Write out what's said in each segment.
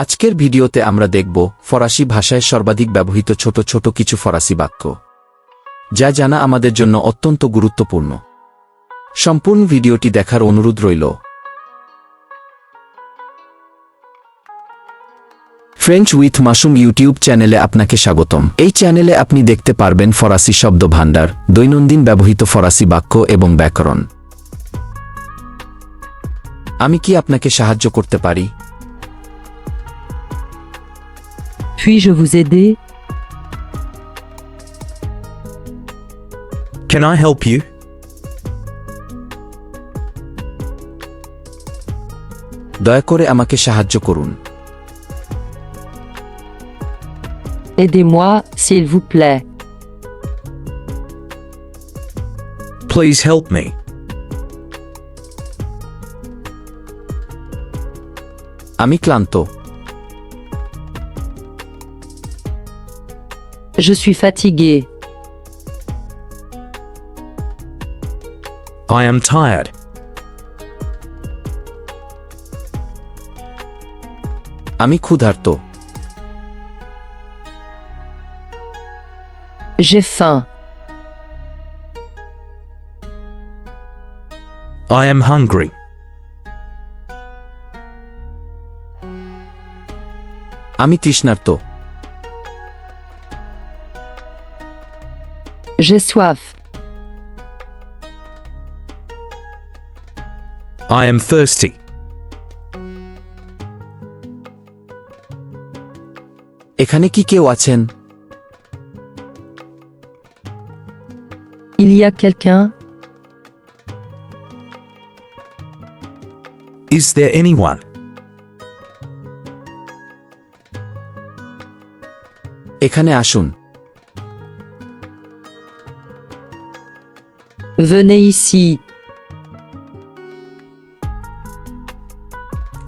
আজকের ভিডিওতে আমরা দেখব ফরাসি ভাষায় সর্বাধিক ব্যবহৃত ছোট ছোট কিছু ফরাসি বাক্য, যা জানা আমাদের জন্য অত্যন্ত গুরুত্বপূর্ণ। সম্পূর্ণ ভিডিওটি দেখার অনুরোধ রইল। ফ্রেঞ্চ উইথ মাসুম ইউটিউব চ্যানেলে আপনাকে স্বাগতম। এই চ্যানেলে আপনি দেখতে পারবেন ফরাসি শব্দ ভান্ডার, দৈনন্দিন ব্যবহৃত ফরাসি বাক্য এবং ব্যাকরণ। আমি কি আপনাকে সাহায্য করতে পারি? Puis-je vous aider? Can I help you? দয়া করে আমাকে সাহায্য করুন। Aidez-moi, s'il vous plaît. Please help me. আমি ক্লান্ত। Je suis fatigué. I am tired. আমি ক্ষুধার্ত। J'ai faim. I am hungry. আমি তৃষ্ণার্ত। J'ai soif. I am thirsty. এখানে কি কেউ আছেন? Il y a quelqu'un? Is there anyone? এখানে আসুন। Venez ici.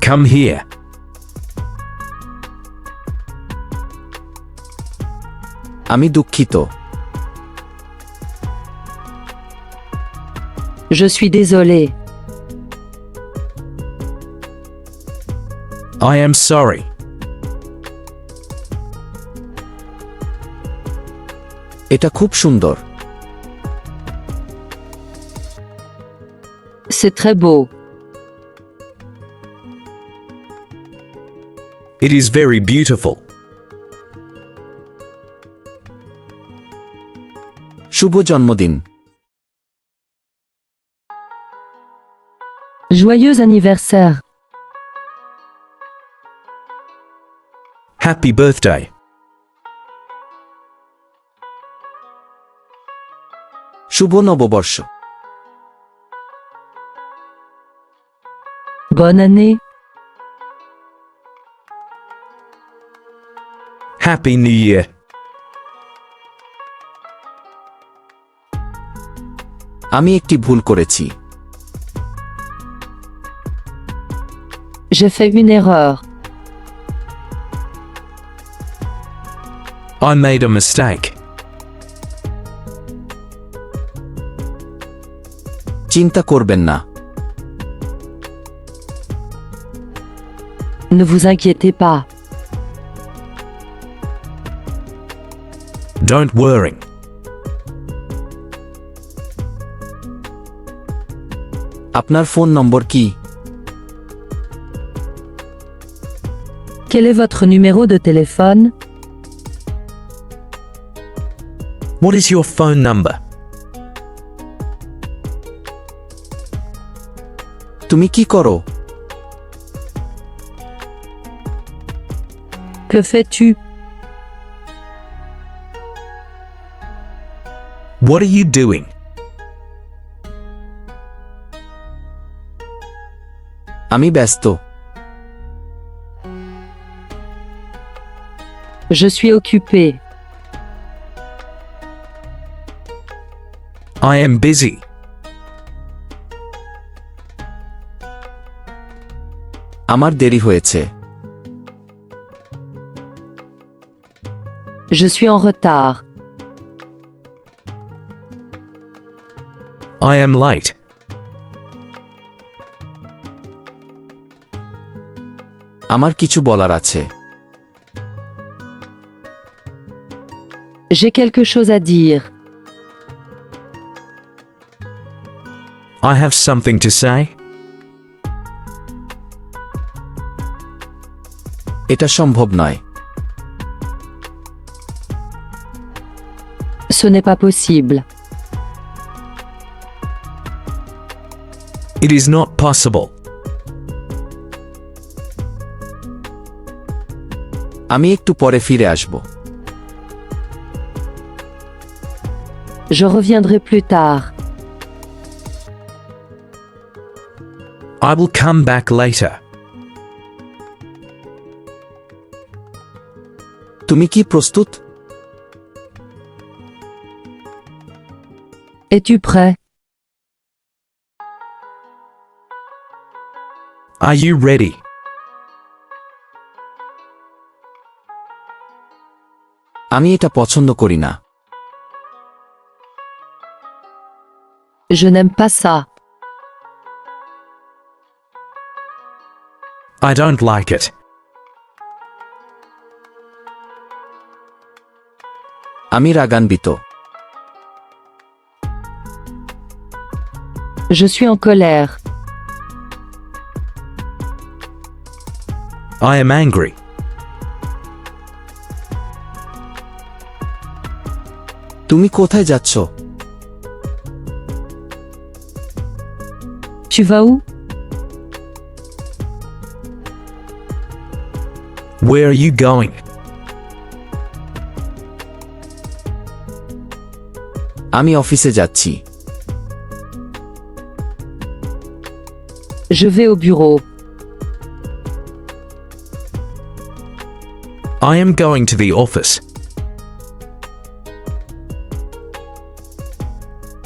Come here. আমি দুঃখিত। Je suis désolé. I am sorry. এটা খুব সুন্দর। C'est très beau. It is very beautiful. শুভ জন্মদিন। Joyeux anniversaire. Happy birthday. শুভ নববর্ষ। Bonne année. Happy New Year. আমি একটি ভুল করেছি। J'ai fait une erreur. I made a mistake. চিন্তা করবেন না। Ne vous inquiétez pas. Don't worry. আপনার ফোন নম্বর কি? Quel est votre numéro de téléphone? What is your phone number? তুমি কি করো? Que fais-tu? What are you doing? আমি ব্যস্ত। Je suis occupé. I am busy. আমার দেরি হয়েছে। Je suis en retard. I am late. আমার কিছু বলার আছে। J'ai quelque chose à dire. I have something to say. এটা সম্ভব নয়। Ce n'est pas possible. It is not possible. আমি একটু পরে ফিরে আসব। Je reviendrai plus tard. I will come back later. তুমি কি প্রস্তুত? Es-tu prêt? Are you ready? আমি এটা পছন্দ করি না। Je n'aime pas ça. I don't like it. আমি রাগান্বিত। Je suis en colère. I am angry. তুমি কোথায় যাচ্ছ? Tu vas où? Where are you going? আমি অফিসে যাচ্ছি। Je vais au bureau. I am going to the office.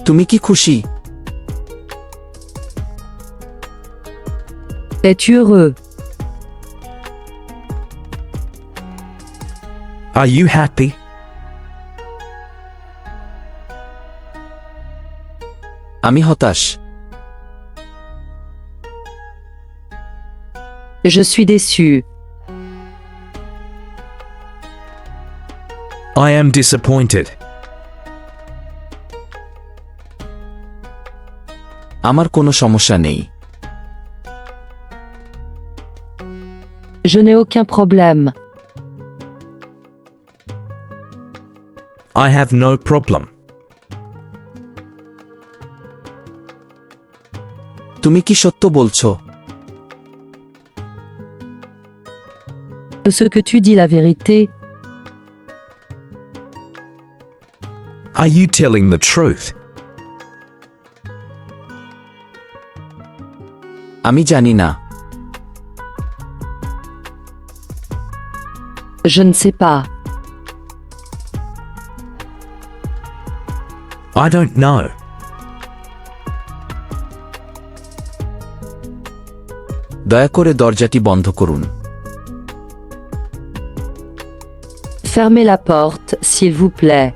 তুমি কি খুশি? Es-tu heureux? Are you happy? আমি হতাশ। Je suis déçu. I am disappointed. আমার কোনো সমস্যা নেই। Je n'ai aucun problème. I have no problem. তুমি কি সত্য বলছো? Ce que tu dis la vérité? Are you telling the truth? আমি জানি না। Je ne sais pas. I don't know. দয়া করে দরজাটি বন্ধ করুন। Fermez la porte, s'il vous plaît.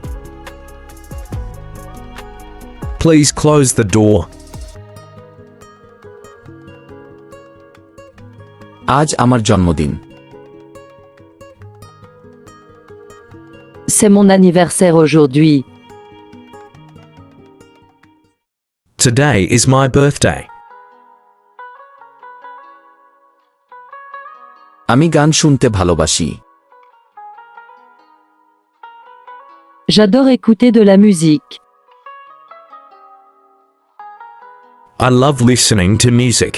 Please close the door. আজ আমার জন্মদিন। C'est mon anniversaire aujourd'hui. Today is my birthday. আমি গান শুনতে ভালোবাসি। J'adore écouter de la musique. I love listening to music.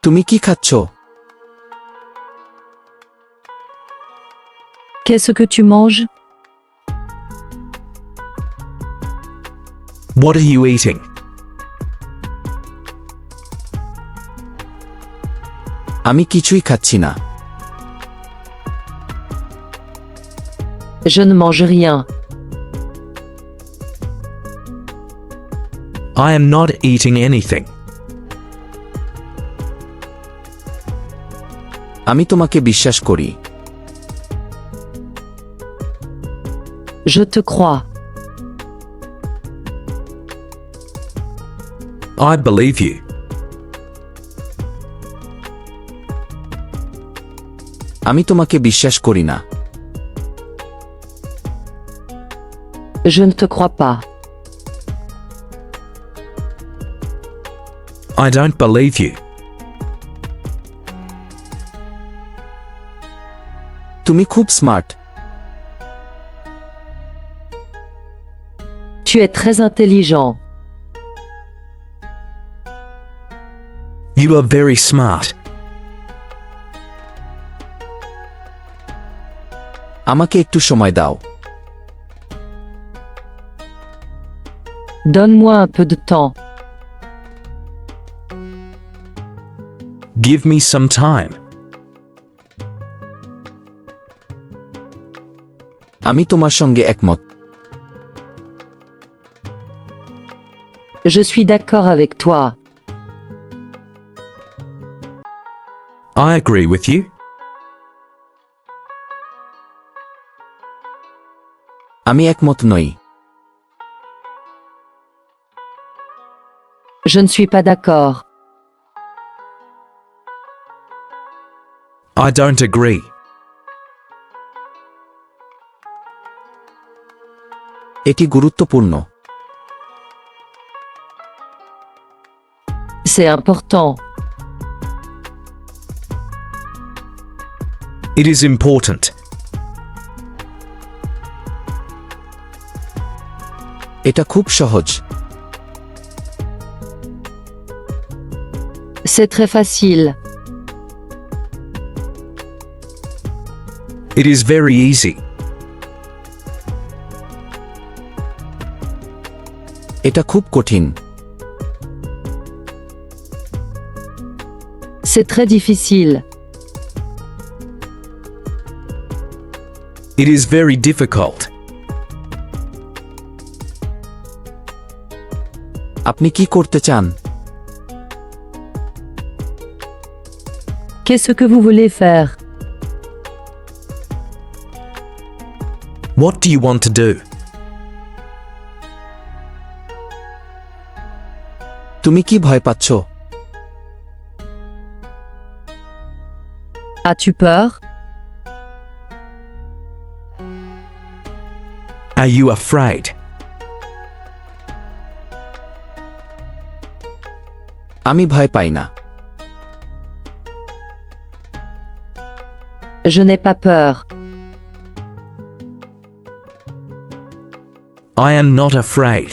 তুমি কি খাচ্ছ? Qu'est-ce que tu manges? What are you eating? আমি কিছুই খাচ্ছি না। Je ne mange rien. I am not eating anything. আমি তোমাকে বিশ্বাস করি। Je te crois. I believe you. আমি তোমাকে বিশ্বাস করি না। Je ne te crois pas. I don't believe you. তুমি খুব smart. Tu es très intelligent. You are very smart. আমাকে একটু সময় দাও। Donne-moi un peu de temps. Give me some time. আমি তোমার সঙ্গে একমত। Je suis d'accord avec toi. I agree with you. আমি একমত নই। Je ne suis pas d'accord. I don't agree. এটি গুরুত্বপূর্ণ। C'est important. It is important. এটা খুব সহজ। C'est très facile. It is very easy. এটা খুব কঠিন। C'est très difficile. It is very difficult. আপনি কি করতে চান? Qu'est-ce que vous voulez faire? What do you want to do? তুমি কি ভয় পাচ্ছ? As-tu peur? Are you afraid? আমি ভয় পাই না। Je n'ai pas peur. I am not afraid.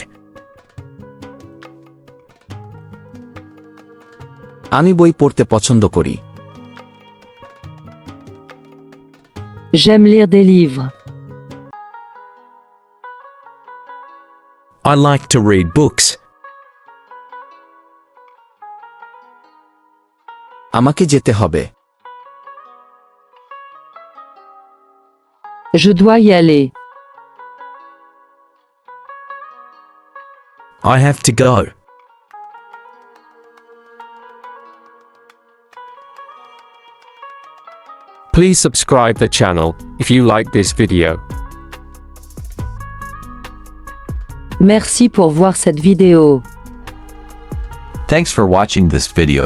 আমি বই পড়তে পছন্দ করি। J'aime lire des livres. I like to read books. আমাকে যেতে হবে। Je dois y aller. I have to go. Please subscribe the channel if you like this video. Merci pour voir cette vidéo. Thanks for watching this video.